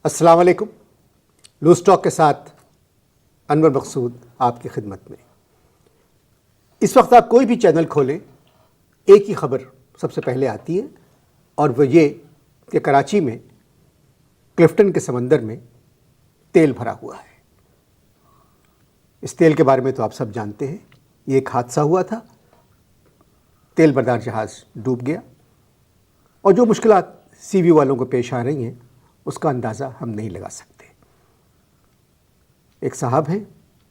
अस्सलाम वालेकुम। Loose talk के साथ अनवर मकसूद आपकी खिदमत में। इस वक्त आप कोई भी चैनल खोलें, एक ही खबर सबसे पहले आती है और वो ये कि कराची में क्लिफ्टन के समंदर में तेल भरा हुआ है। इस तेल के बारे में तो आप सब जानते हैं। ये एक हादसा हुआ था, तेल बरदार जहाज़ डूब गया और जो मुश्किलात सीवी वालों को पेश आ रही हैं उसका अंदाज़ा हम नहीं लगा सकते। एक साहब हैं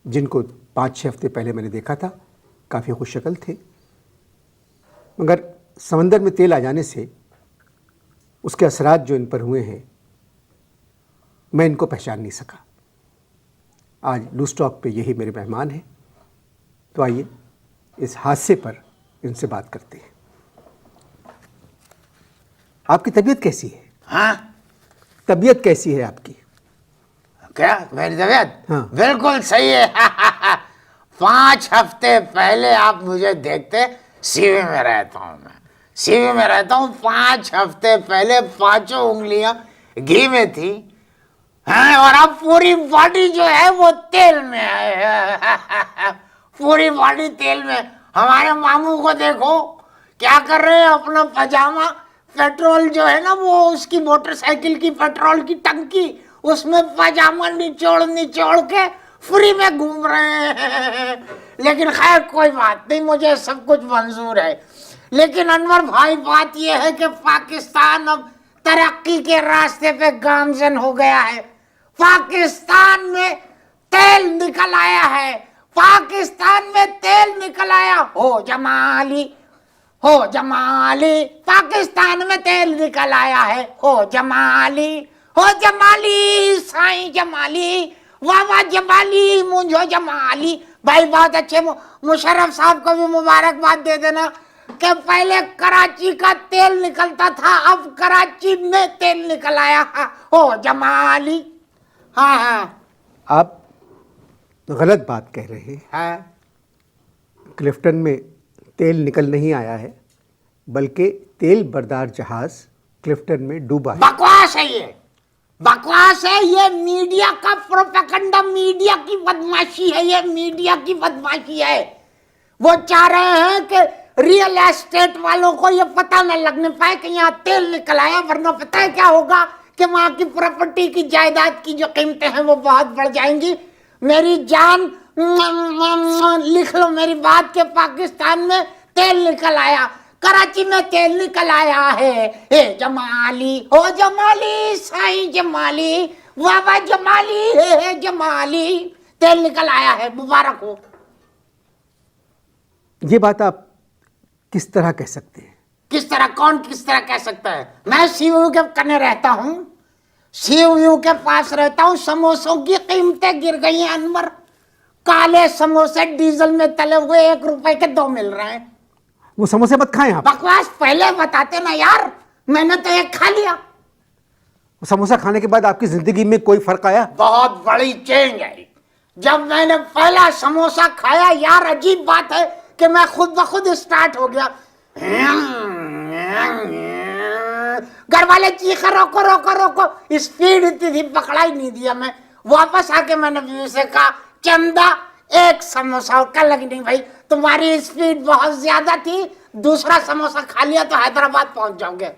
जिनको 5-6 हफ्ते पहले मैंने देखा था, काफ़ी खुशशक्ल थे, मगर समंदर में तेल आ जाने से उसके असरात जो इन पर हुए हैं मैं इनको पहचान नहीं सका। आज लूज़ टॉक पे यही मेरे मेहमान हैं, तो आइए इस हादसे पर इनसे बात करते हैं। आपकी तबीयत कैसी है? हाँ, तबीयत कैसी है आपकी? क्या मेरी तबीयत? हाँ। बिल्कुल सही है। 5 हफ्ते पहले आप मुझे देखते, सीवी में रहता हूँ मैं, सीवी में रहता हूँ। 5 हफ्ते पहले 5 उंगलियां घी में थी, हैं, और अब पूरी बॉडी जो है वो तेल में है। पूरी बॉडी तेल में। हमारे मामू को देखो क्या कर रहे हैं, अपना पजामा, पेट्रोल जो है ना वो उसकी मोटरसाइकिल की पेट्रोल की टंकी, उसमें पजामा निचोड़ निचोड़ के फ्री में घूम रहे हैं। लेकिन खैर कोई बात नहीं, मुझे सब कुछ मंजूर है। लेकिन अनवर भाई, बात यह है कि पाकिस्तान अब तरक्की के रास्ते पे गामजन हो गया है। पाकिस्तान में तेल निकल आया है, पाकिस्तान में तेल निकल आया। हो जमाली, हो जमाली, पाकिस्तान में तेल निकल आया है। हो जमाली, हो जमाली, साईं जमाली, वाह वाह जमाली, मुझो जमाली। भाई बहुत अच्छे, मुशर्रफ साहब को भी मुबारकबाद दे देना कि पहले कराची का तेल निकलता था, अब कराची में तेल निकल आया। हो जमाली। हाँ हाँ, आप गलत बात कह रहे हैं। हाँ। क्लिफ्टन में तेल निकल नहीं आया है, बल्कि तेल बरदार जहाज क्लिफ्टन में डूबा है। बकवास है ये, बकवास है ये। मीडिया का प्रोपेगेंडा, मीडिया की बदमाशी है ये, मीडिया की बदमाशी है। वो चाह रहे हैं कि रियल एस्टेट वालों को ये पता न लगने पाए कि यहाँ तेल निकल आया, वरना पता है क्या होगा कि वहां की प्रॉपर्टी की, जायदाद की जो कीमतें हैं वो बहुत बढ़ जाएंगी। मेरी जान, लिख लो मेरी बात के पाकिस्तान में तेल निकल आया, कराची में तेल निकल आया है। हे जमाली, हो जमाली, साईं जमाली, वाह वाह जमाली, हे जमाली, तेल निकल आया है, मुबारक हो। ये बात आप किस तरह कह सकते हैं? किस तरह? कौन किस तरह कह सकता है? मैं सीयू के कने रहता हूँ, सीयू के पास रहता हूँ। समोसों की कीमतें गिर गई हैं अनवर। काले समोसे डीजल में तले हुए 1 रुपए के 2 मिल रहे हैं। वो समोसे मत खाएं आप। बकवास पहले बताते ना यार, मैंने तो एक खा लिया। समोसा खाने के बाद आपकी जिंदगी में कोई फर्क आया? बहुत बड़ी चेंज है। जब मैंने पहला समोसा खाया यार, अजीब बात है कि मैं खुद ब खुद स्टार्ट हो गया। घर वाले चीखे रोको रोको रोको, स्पीड इतनी थी पकड़ा ही नहीं दिया। मैं वापस आके मैंने बीवी से कहा, चंदा एक समोसा और। कल लगी, नहीं भाई तुम्हारी स्पीड बहुत ज्यादा थी, दूसरा समोसा खा लिया तो हैदराबाद पहुंच जाओगे।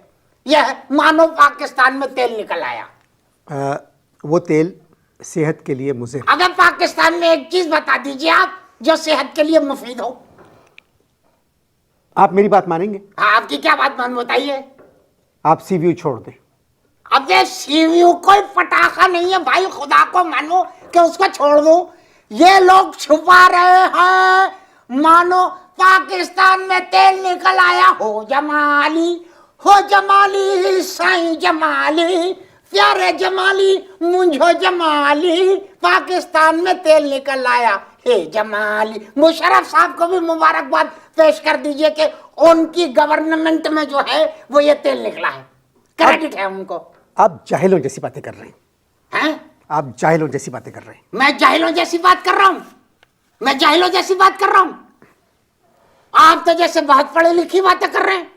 यह मानो पाकिस्तान में तेल निकल आया। वो तेल सेहत के लिए मुझे, अगर पाकिस्तान में एक चीज बता दीजिए आप जो सेहत के लिए मुफीद हो। आप मेरी बात मानेंगे? हाँ, आपकी क्या बात मान बताइए। आप सीवीयू छोड़ दें। अब ये सीवीयू कोई पटाखा नहीं है भाई, खुदा को मानो कि उसको छोड़ दो। ये लोग छुपा रहे हैं, मानो पाकिस्तान में तेल निकल आया। हो जमाली, हो जमाली, साईं जमाली, प्यारे जमाली, मुझो जमाली, पाकिस्तान में तेल निकल आया। हे जमाली। मुशर्रफ साहब को भी मुबारकबाद पेश कर दीजिए कि उनकी गवर्नमेंट में जो है वो ये तेल निकला है, क्रेडिट है उनको। आप जाहिलों जैसी बातें कर रहे हैं? आप जाहिलों जैसी बातें कर रहे हैं। मैं जाहिलों जैसी बात कर रहा हूं? मैं जाहिलों जैसी बात कर रहा हूं? आप तो जैसे बहुत पढ़े लिखी बातें कर रहे हैं।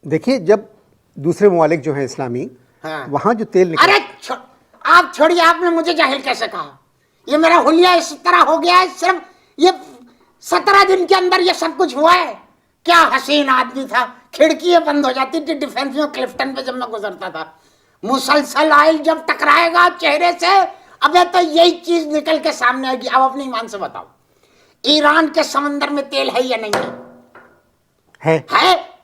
देखिए, जब दूसरे ममालिक जो हैं इस्लामी, हाँ। वहां जो तेल निकल, अरे आप छोड़िए, आपने मुझे जाहिल कैसे कहा? ये मेरा हुलिया इस तरह हो गया है, सिर्फ ये 17 दिन के अंदर ये सब कुछ हुआ है। क्या हसीन आदमी था, खिड़की बंद हो जाती थी डिफेंस में क्लिफ्टन पे जब मैं गुजरता था। मुसलसल ऑयल जब टकराएगा चेहरे से, अबे तो यही चीज निकल के सामने आएगी। अब अपनी ईमान से बताओ, ईरान के समंदर में तेल है या नहीं है? है।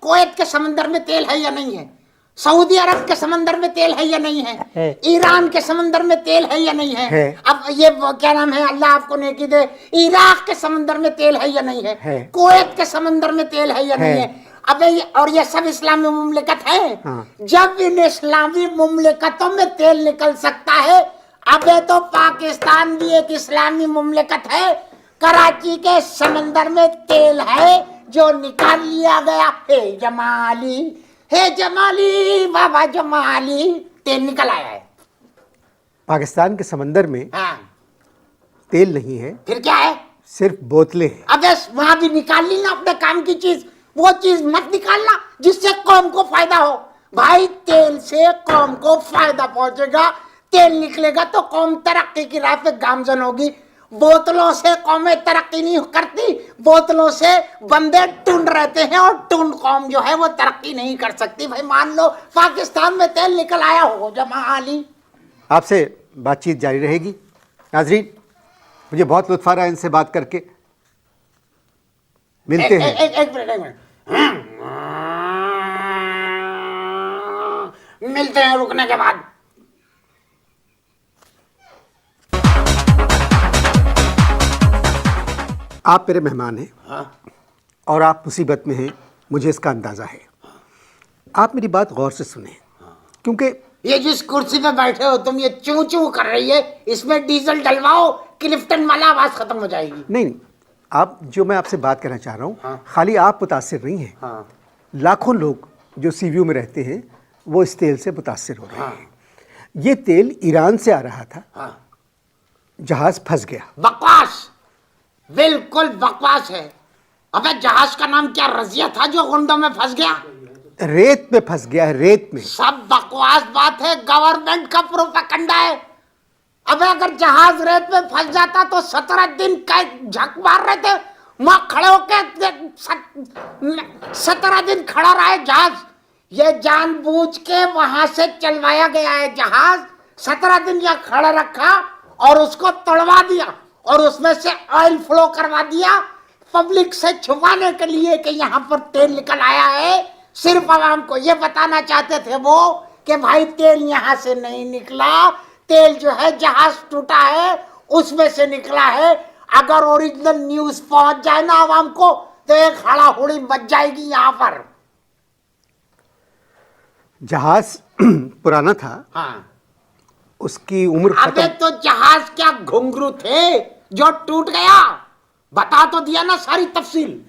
कुवैत के समंदर में तेल है या नहीं है? सऊदी अरब के समंदर में तेल है या नहीं है? ईरान के समंदर में तेल है या नहीं है? अब ये क्या नाम है, अल्लाह आपको नेकी दे, इराक के समंदर में तेल है या नहीं है? कुवैत के समंदर में तेल है या नहीं है? अबे और ये सब इस्लामी मुमलिकत है। जब इन इस्लामी मुमलिकतों में तेल निकल सकता है, अबे तो पाकिस्तान भी एक इस्लामी मुमलिकत है। कराची के समंदर में तेल है जो निकाल लिया गया। हे जमाली, हे जमाली, बाबा जमाली, तेल निकल आया है। पाकिस्तान के समंदर में तेल नहीं है, फिर क्या है? सिर्फ बोतलें हैं। अबे वहां भी निकाल ली ना अपने काम की चीज, वो चीज मत निकालना जिससे कौम को फायदा हो। भाई तेल से कौम को फायदा पहुंचेगा, तेल निकलेगा तो कौम तरक्की की राह पे गामजन होगी। बोतलों से कौमें तरक्की नहीं करती, बोतलों से बंदे टूंड रहते हैं, और टूंड कौम जो है वो तरक्की नहीं कर सकती। भाई मान लो पाकिस्तान में तेल निकल आया हो जमाली। आपसे बातचीत जारी रहेगी। नाजरीन, मुझे बहुत लुत्फ आ रहा है इनसे बात करके। मिलते हैं। एक मिनट मिलते हैं रुकने के बाद। आप मेरे मेहमान हैं और आप मुसीबत में हैं, मुझे इसका अंदाज़ा है। आप मेरी बात गौर से सुने, क्योंकि ये जिस कुर्सी पे बैठे हो तुम, ये चू चू कर रही है, इसमें डीजल डलवाओ, क्लिफ्टन वाला आवाज खत्म हो जाएगी। नहीं, आप जो मैं आपसे बात करना चाह रहा हूँ, खाली आप मुतासिर नहीं हैं। लाखों लोग जो सीवीयू में रहते हैं वो इस तेल से मुतासिर हो रहे हैं। ये तेल ईरान से आ रहा था, जहाज फंस गया। बकवास, बिल्कुल बकवास है। अबे जहाज का नाम क्या रजिया था जो गुंडों में फंस गया? रेत में फंस गया है, रेत में। सब बकवास बात है, गवर्नमेंट का प्रोपेगेंडा है। अबे अगर जहाज रेत में फंस जाता तो 17 दिन का झक मार रहे थे वहां खड़े होके, 17 दिन खड़ा रहा है जहाज। ये जानबूझ के वहां से चलवाया गया है जहाज। 17 दिन यहाँ खड़ा रखा और उसको तोड़वा दिया और उसमें से ऑयल फ्लो करवा दिया, पब्लिक से छुपाने के लिए कि यहाँ पर तेल निकल आया है। सिर्फ आवाम को ये बताना चाहते थे वो कि भाई तेल यहाँ से नहीं निकला, तेल जो है जहाज टूटा है उसमें से निकला है। अगर ओरिजिनल न्यूज पहुंच जाए ना आवाम को तो एक हड़ाहुड़ी बच जाएगी यहाँ पर। जहाज पुराना था, उसकी उम्र अबे तो जहाज क्या घुंघरू थे जो टूट गया? बता तो दिया ना सारी तफसील।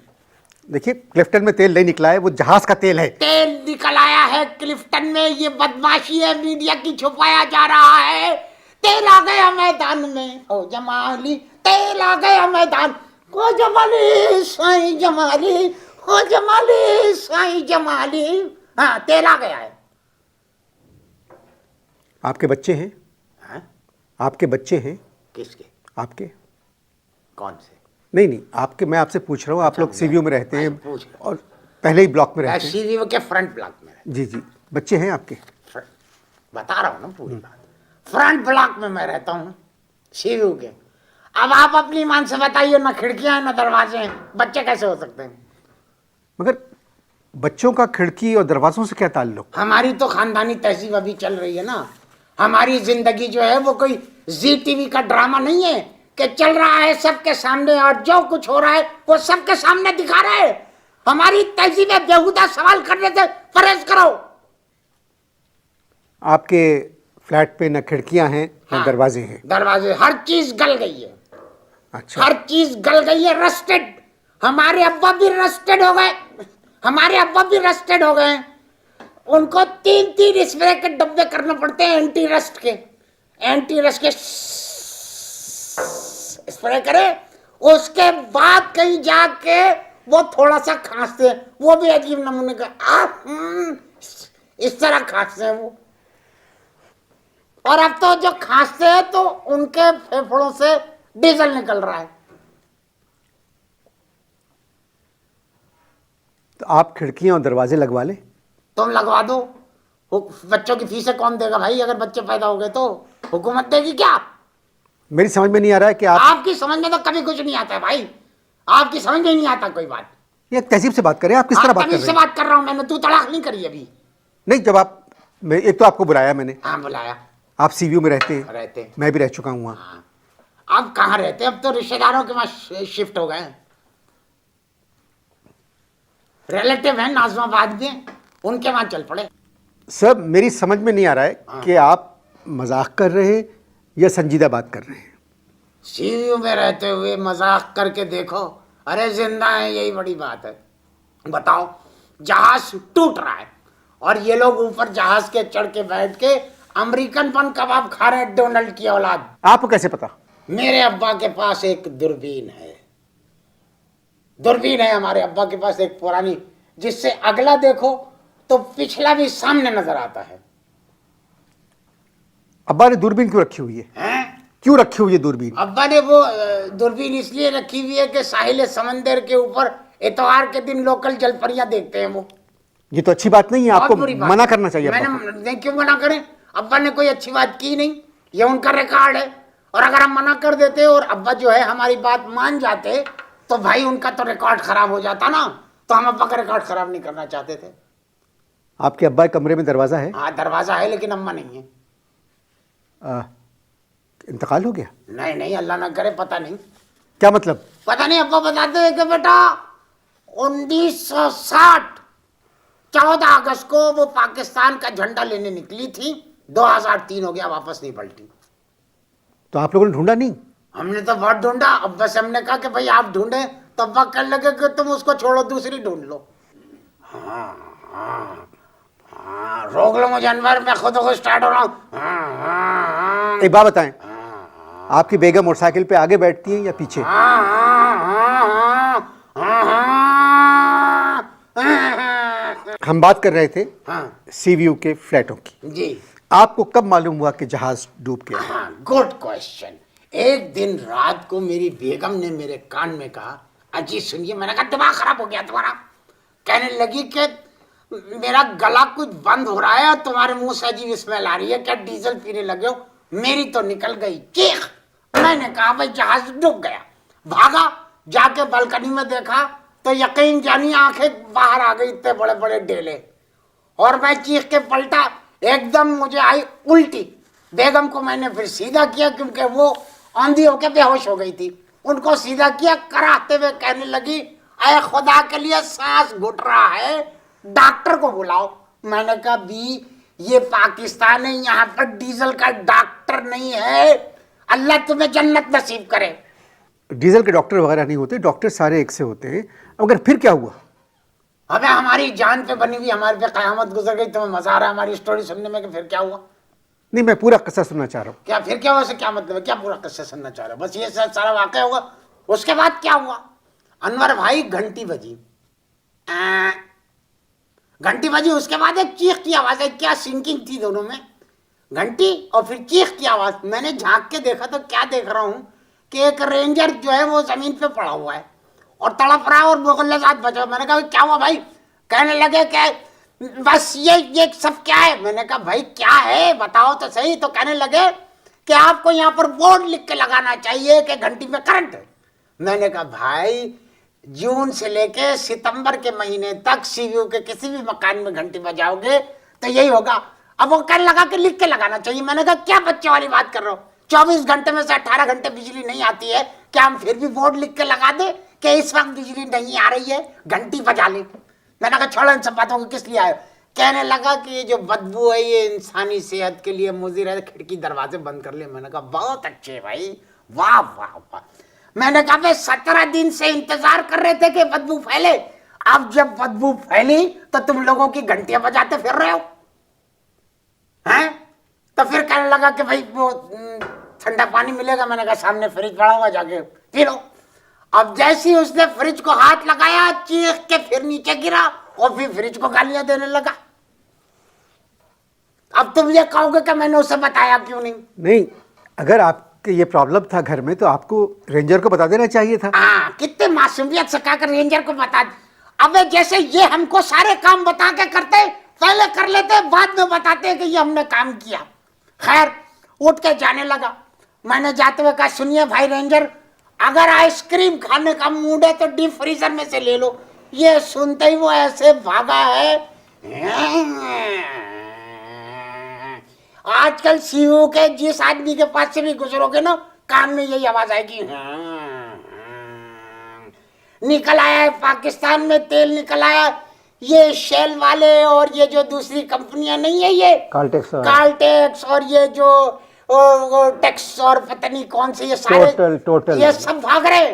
देखिए, क्लिफ्टन में तेल नहीं निकला है, वो जहाज का तेल है। तेल निकल आया है क्लिफ्टन में, ये बदमाशी है मीडिया की, छुपाया जा रहा है। तेल आ गया मैदान में, ओ जमाली, तेल आ गया मैदान, ओ जमाली साईं जमाली, ओ जमाली साईं जमाली। हाँ, तेल आ गया है। आपके बच्चे हैं? आपके बच्चे हैं? किसके? आपके? कौन से? नहीं, आपके, मैं आपसे पूछ रहा हूँ। आप लोग सीवीयू में रहते हैं और पहले ही ब्लॉक में रहते हैं। सीवीयू के फ्रंट ब्लॉक में। जी, बच्चे हैं आपके? बता रहा हूँ ना पूरी बात। फ्रंट ब्लॉक में मैं रहता हूँ सीवीयू के। अब आप अपनी ईमान से बताइए, ना खिड़कियां हैं ना दरवाजे हैं, बच्चे कैसे हो सकते हैं? मगर बच्चों का खिड़की और दरवाजों से क्या ताल्लुक? हमारी तो खानदानी तहजीब अभी चल रही है ना। हमारी जिंदगी जो है वो कोई जी टीवी का ड्रामा नहीं है कि चल रहा है सबके सामने और जो कुछ हो रहा है वो सबके सामने दिखा रहे हैं। हमारी तहजीब है, बेहुदा सवाल करने से परहेज करो। आपके फ्लैट पे न खिड़कियां हैं न दरवाजे हैं? दरवाजे, हर चीज गल गई है। अच्छा, हर चीज गल गई है, रस्टेड। हमारे अब्बा भी रस्टेड हो गए, हमारे अब्बा भी रस्टेड हो गए। उनको 3 स्प्रे के डब्बे करने पड़ते हैं एंटी रस्ट के। एंटी रस्ट के स्प्रे करे, उसके बाद कहीं जाके वो थोड़ा सा खांसते हैं, वो भी अजीब नमूने का इस तरह खांसते हैं वो। और अब तो जो खांसते हैं तो उनके फेफड़ों से डीजल निकल रहा है। तो आप खिड़कियां और दरवाजे लगवा लें। तुम लगवा दो। बच्चों की फीसें कौन देगा भाई? अगर बच्चे पैदा हो गए तो हुकूमत देगी क्या? मेरी समझ में नहीं आ रहा है कि आप आपकी समझ में तो कभी कुछ नहीं आता है भाई। आपकी समझ में ही नहीं आता कोई बात। ये तहजीब से बात करें। आप किस तरह बात कर तभी रहे से हैं? बात कर रहा हूं मैंने, तू तड़ाक नहीं करी अभी। नहीं, जब आप एक तो आपको बुलाया मैंने, हाँ बुलाया। आप सीवीयू में रहते हैं, रहते। मैं भी रह चुका हूँ वहाँ। हाँ। अब कहाँ रहते? अब तो रिश्तेदारों के वहां शिफ्ट हो गए। रिलेटिव है नाजमाबाद में, उनके वहां चल पड़े। सर मेरी समझ में नहीं आ रहा है कि आप मजाक कर रहे हैं या संजीदा बात कर रहे हैं। सीयू में रहते हुए मजाक करके देखो। अरे जिंदा है, यही बड़ी बात है। बताओ, जहाज टूट रहा है और ये लोग ऊपर जहाज के चढ़ के बैठ के अमेरिकन बन कबाब खा रहे हैं। डोनाल्ड की औलाद। आपको कैसे पता? मेरे अब्बा के पास एक दूरबीन है। दूरबीन है हमारे अब्बा के पास एक पुरानी, जिससे अगला देखो तो पिछला भी सामने नजर आता है। अब्बा ने दूरबीन क्यों रखी हुई है? हैं? क्यों रखी हुई है दूरबीन? अब्बा ने वो दूरबीन इसलिए रखी हुई है कि साहिल समंदर के ऊपर इतवार के दिन लोकल जलपरियां देखते हैं वो। ये तो अच्छी बात नहीं है, आपको बहुत बुरी बात मना है। करना चाहिए अब्बा को। मैंने क्यों मना करें? अब्बा ने कोई अच्छी बात की नहीं, ये उनका रिकॉर्ड है। और अगर हम मना कर देते और अब्बा जो है हमारी बात मान जाते तो भाई उनका तो रिकॉर्ड खराब हो जाता ना। तो हम अब्बा का रिकॉर्ड खराब नहीं करना चाहते थे। आपके अब्बा के कमरे में दरवाजा है? हाँ दरवाजा है, लेकिन अम्मा नहीं है। इंतकाल हो गया? नहीं नहीं, अल्लाह ना करे, पता नहीं। क्या मतलब? पता नहीं। अब्बा बताते हैं कि बेटा 1960 14 अगस्त को वो पाकिस्तान का झंडा लेने निकली थी। 2003 हो गया, वापस नहीं पलटी। तो आप लोगों ने ढूंढा नहीं? हमने तो बहुत ढूंढा। अब्बा से हमने कहा कि भाई आप ढूंढे, तो अब्बा कहने लगे कि तुम उसको छोड़ो, दूसरी ढूंढ लो। हाँ, रोक लो मुझे अनवर, मैं खुद को स्टार्ट हो रहा हूँ। एक बात बताएं, आपकी बेगम मोटरसाइकिल पे आगे बैठती है या पीछे? हम बात कर रहे थे सीवीयू के फ्लैटों की। जी। आपको कब मालूम हुआ कि जहाज डूब गया? हाँ, गुड क्वेश्चन। एक दिन रात को मेरी बेगम ने मेरे कान में कहा, अजी सुनिए। मैंने कहा दिमाग खराब हो गया तुम्हारा? कहने लगी कि मेरा गला कुछ बंद हो रहा है और तुम्हारे मुंह से अजीब स्मेल आ रही है, क्या डीजल पीने लगे हो? मेरी तो निकल गई चीख। मैंने कहा भाई जहाज डूब गया। भागा, जाके बालकनी में देखा तो यकीन जानिए आंखें बाहर आ गई, इतने बड़े बड़े ढेले। और मैं चीख के पलटा, एकदम मुझे आई उल्टी। बेगम को मैंने फिर सीधा किया क्योंकि वो आंधी होकर बेहोश हो गई थी। उनको सीधा किया, कराते हुए कहने लगी, अरे खुदा के लिए सांस घुट रहा है, डॉक्टर को बुलाओ। मैंने कहा बी, ये पाकिस्तान है, यहाँ पर डीजल का डॉक्टर नहीं है। अल्लाह तुम्हें जन्नत नसीब करे। डीजल के डॉक्टर वगैरह नहीं होते, डॉक्टर सारे एक से होते हैं। मगर फिर क्या हुआ? अबे हमारी जान पे बनी हुई, हमारे पे कयामत गुजर गई। तुम्हें मजा आ रहा है हमारी स्टोरी सुनने में कि फिर क्या हुआ? नहीं, मैं पूरा किस्सा सुनना चाह रहा हूँ। क्या फिर क्या हुआ से क्या मतलब है? क्या पूरा किस्सा सुनना चाह रहा है? बस ये सारा वाकया हुआ, उसके बाद क्या हुआ? अनवर भाई घंटी बजी, घंटी बजी, उसके बाद एक चीख की आवाज है। क्या सिंकिंग थी दोनों में, घंटी और फिर चीख की आवाज। मैंने झांक के देखा तो क्या देख रहा हूँ कि एक रेंजर जो है वो जमीन पे पड़ा हुआ है और तड़प रहा है और मुगल्लात बचा। मैंने कहा क्या हुआ भाई? कहने लगे कि बस ये सब क्या है? मैंने कहा भाई क्या है बताओ तो सही। तो कहने लगे कि आपको यहाँ पर बोर्ड लिख के लगाना चाहिए कि घंटी में करंट है। मैंने कहा भाई जून से लेके सितंबर के महीने तक सीवीयू के किसी भी मकान में घंटी बजाओगे तो यही होगा। अब वो कहने लगा कि लिख के लगाना चाहिए। मैंने कहा क्या बच्चे वाली बात कर रहे हो? 24 घंटे में से 18 घंटे बिजली नहीं आती है, क्या हम फिर भी बोर्ड लिख के लगा दे कि इस वक्त बिजली नहीं आ रही है, घंटी बजा ले? मैंने कहा छोड़ो इन सब बातों को, किस लिए आए? कहने लगा कि ये जो बदबू है ये इंसानी सेहत के लिए मुज़िर है, खिड़की दरवाजे बंद कर ले। मैंने कहा बहुत अच्छे भाई, वाह वाह वाह। मैंने कहा भाई 17 दिन से इंतजार कर रहे थे कि बदबू फैले। अब जब बदबू फैली तो तुम लोगों की घंटियां बजाते फिर रहे हो हैं? तो फिर कहने लगा कि भाई वो ठंडा पानी मिलेगा। मैंने कहा सामने फ्रिज पड़ा हुआ, जाके पी लो। अब जैसे ही उसने फ्रिज को हाथ लगाया, चीख के फिर नीचे गिरा और फिर फ्रिज को गालियां देने लगा। अब तुम ये कहोगे कि मैंने उसे बताया क्यों नहीं? नहीं, अगर आपके ये प्रॉब्लम था घर में तो आपको रेंजर को बता देना चाहिए था। हाँ, कितने मासूमियत से कहकर रेंजर को बता। अबे जैसे ये हमको सारे काम बता के करते, पहले कर लेते बाद में बताते कि ये हमने काम किया। खैर, उठ के जाने लगा। मैंने जाते हुए कहा, सुनिए भाई रेंजर, अगर आइसक्रीम खाने का मूड है तो डीप फ्रीजर में से ले लो। ये सुनते ही वो ऐसे भागा है। आजकल सीयू के जिस आदमी के पास से भी गुजरोगे ना, कान में यही आवाज आएगी। निकल आया है पाकिस्तान में तेल, निकल आया। ये शेल वाले और ये जो दूसरी कंपनियां नहीं है, ये काल्टेक्स और ये जो टेक्स और पता नहीं कौन से, ये सारे टोटल ये सब भाग रहे।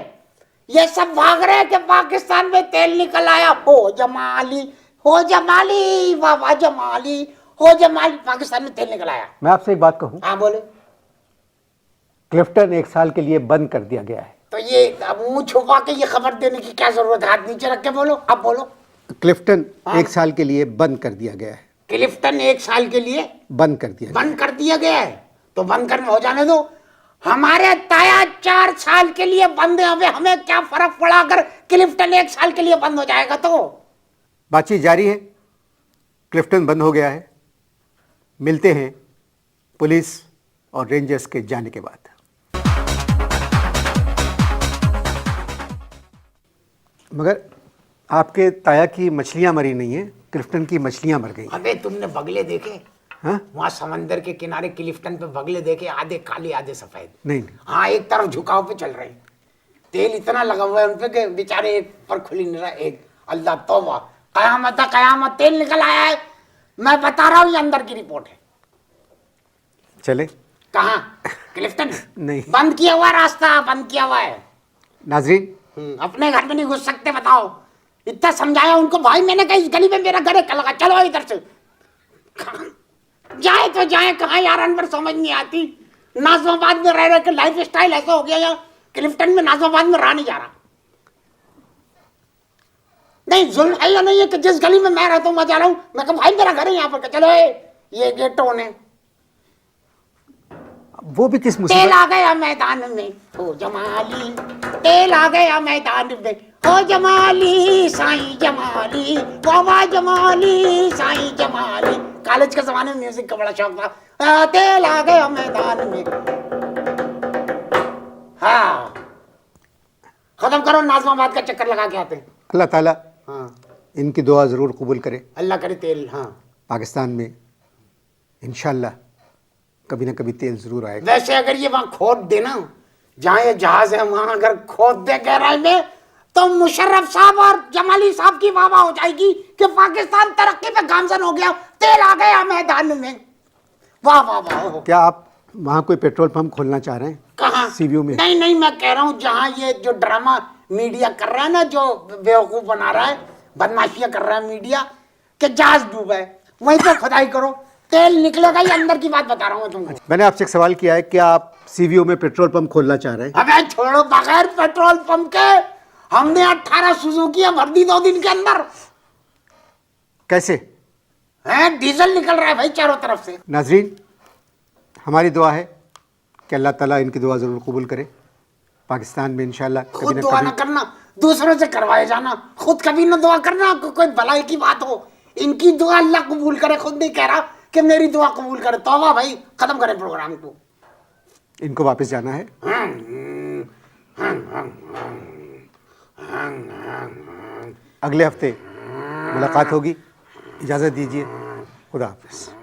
ये सब भाग रहे कि पाकिस्तान में तेल निकल आया। हो जमाली, हो जमाली, वाह वाह जमाली, हो जमाली, पाकिस्तान में तेल निकल आया। मैं आपसे एक बात कहूं, हाँ बोले। क्लिफ्टन 1 साल के लिए बंद कर दिया गया है। तो ये अब मुंह छुपा के ये खबर देने की क्या जरूरत है? हाथ नीचे रख के बोलो, अब बोलो। क्लिफ्टन 1 साल के लिए बंद कर दिया गया है। क्लिफ्टन 1 साल के लिए बंद कर दिया बंद कर दिया गया है, तो बंद करने हो जाने दो। हमारे ताया 4 साल के लिए बंद है, हमें हमें क्या फर्क पड़ा अगर क्लिफ्टन 1 साल के लिए बंद हो जाएगा तो? बातचीत जारी है। क्लिफ्टन बंद हो गया है। मिलते हैं पुलिस और रेंजर्स के जाने के बाद। मगर आपके ताया की मछलियां मरी नहीं है, क्लिफ्टन की मछलियां मर गई। अबे तुमने बगले देखे? हाँ? वहां समंदर के किनारे क्लिफ्टन पे बगले देखे, आधे काले आधे सफेद। नहीं, हाँ, एक तरफ झुकाव पे चल रहे हैं। तेल इतना लगा हुआ है उनपे कि बेचारे एक पर खुली नहीं रहा। एक अल्लाह तौबा, कयामत है कयामत, तेल निकल आया है। मैं बता रहा हूँ, ये अंदर की रिपोर्ट है। चले? कहाँ? क्लिफ्टन नहीं, बंद किया हुआ रास्ता, बंद किया हुआ है। नाजरीन, अपने घर में नहीं घुस सकते, बताओ। इतना समझाया उनको, भाई मैंने कहा इस गली में मेरा घर है, लगा चलो इधर से। जाए तो जाए कहाँ यार, अनवर समझ नहीं आती। नाजमाबाद में रह रहे के लाइफ स्टाइल ऐसा हो गया, या क्लिफ्टन में नाजमाबाद में रहा नहीं जा रहा। नहीं, जुल्म है या नहीं है कि जिस गली में मैं रहता हूँ मैं जा रहा हूँ, मैं कहा भाई मेरा घर है यहाँ पर, चलो ये गेट टोन है। वो भी किस तेल मुसीबत? आ गया मैदान में, हो जमाली, तेल आ गया मैदान में, हो जमाली साईं जमाली, बाबा जमाली साईं जमाली। कॉलेज के जमाने में म्यूजिक का बड़ा शौक था। तेल आ गया मैदान में। हाँ, खत्म करो, नाजमाबाद का चक्कर लगा के आते हैं। अल्लाह ताला हाँ, इनकी दुआ ज़रूर कबूल करे। अल्लाह करे तेल। हाँ, पाकिस्तान में इंशाल्लाह कभी ना कभी तेल ज़रूर आएगा। वैसे अगर ये वहां खोद देना, जहां ये जहाज है वहां अगर खोद दे गहराई में, तो मुशर्रफ साहब और जमाली साहब की वाह वाह हो जाएगी कि पाकिस्तान तरक्की पे गामजन हो गया, तेल आ गया मैदान में। वाह वाह वाह। क्या आप वहाँ कोई पेट्रोल पंप खोलना चाह रहे हैं? कहाँ? सीवीयू में? नहीं नहीं, मैं कह रहा हूँ जहाँ ये जो ड्रामा मीडिया कर रहा है ना, जो बेवकूफ बना रहा है, बदमाशियां कर रहा है मीडिया, कि जहाज डूबा है, वहीं पे खुदाई करो, तेल निकलेगा। ये अंदर की बात बता रहा हूँ तुमको। मैंने आपसे एक सवाल किया है, क्या आप सीवीयू में पेट्रोल पंप खोलना चाह रहे हैं? अबे छोड़ो, बगैर पेट्रोल पंप के हमने 18 सुजुकियां भर दी 2 दिन के अंदर। कैसे? है, डीजल निकल रहा है भाई चारों तरफ से। नाजरीन, हमारी दुआ है कि अल्लाह ताला इनकी दुआ ज़रूर कबूल करे। पाकिस्तान में इंशाल्लाह खुद कभी दुआ ना ना करना, दूसरों से करवाए जाना, खुद कभी ना दुआ करना। कोई भलाई की बात हो, इनकी दुआ अल्लाह कबूल करे। खुद नहीं कह रहा कि मेरी दुआ कबूल करे। तौबा भाई, खत्म करें प्रोग्राम को। इनको वापस जाना है। अगले हफ्ते मुलाकात होगी। इजाज़त दीजिए। खुदा हाफिज़।